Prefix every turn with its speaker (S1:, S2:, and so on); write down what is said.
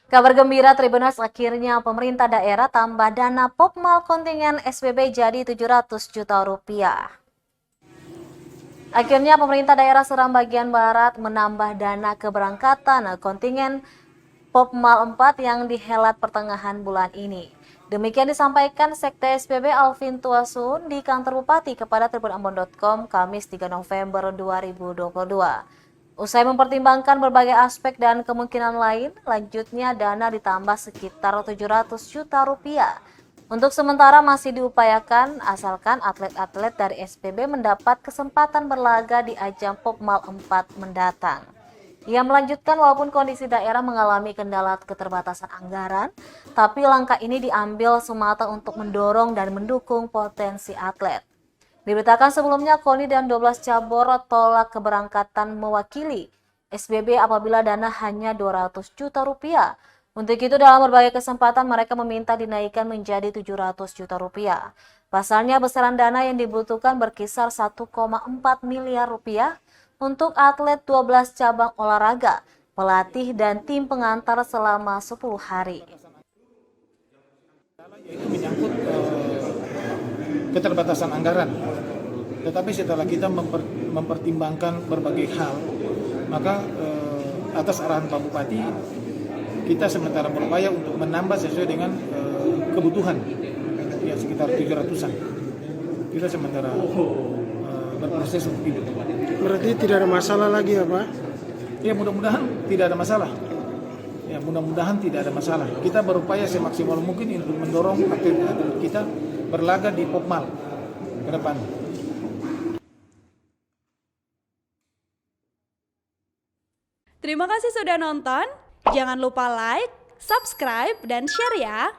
S1: Kabar gembira Tribuners, akhirnya pemerintah daerah tambah dana Popmal kontingen SPB jadi 700 juta rupiah. Akhirnya pemerintah daerah Seram bagian Barat menambah dana keberangkatan kontingen Popmal 4 yang dihelat pertengahan bulan ini. Demikian disampaikan Sekda SPB Alvin Tuasun di kantor Bupati kepada tribunambon.com Kamis 3 November 2022. Usai mempertimbangkan berbagai aspek dan kemungkinan lain, lanjutnya dana ditambah sekitar 700 juta rupiah. Untuk sementara masih diupayakan asalkan atlet-atlet dari SPB mendapat kesempatan berlaga di ajang Popmal 4 mendatang. Ia melanjutkan walaupun kondisi daerah mengalami kendala keterbatasan anggaran, tapi langkah ini diambil semata untuk mendorong dan mendukung potensi atlet. Diberitakan sebelumnya, KONI dan 12 cabur tolak keberangkatan mewakili SPB apabila dana hanya 200 juta rupiah. Untuk itu dalam berbagai kesempatan mereka meminta dinaikkan menjadi 700 juta rupiah. Pasalnya besaran dana yang dibutuhkan berkisar 1,4 miliar rupiah untuk atlet 12 cabang olahraga, pelatih dan tim pengantar selama 10 hari.
S2: Itu menyangkut keterbatasan anggaran. Tetapi setelah kita mempertimbangkan berbagai hal, maka atas arahan Pak Bupati, kita sementara berupaya untuk menambah sesuai dengan kebutuhan, ya sekitar 700-an. Kita sementara berproses untuk itu.
S3: Berarti tidak ada masalah lagi ya Pak?
S2: Ya mudah-mudahan tidak ada masalah. Ya mudah-mudahan tidak ada masalah. Kita berupaya semaksimal mungkin untuk mendorong atlet-atlet kita berlaga di Popmal ke depan.
S4: Terima kasih sudah nonton. Jangan lupa like, subscribe, dan share ya.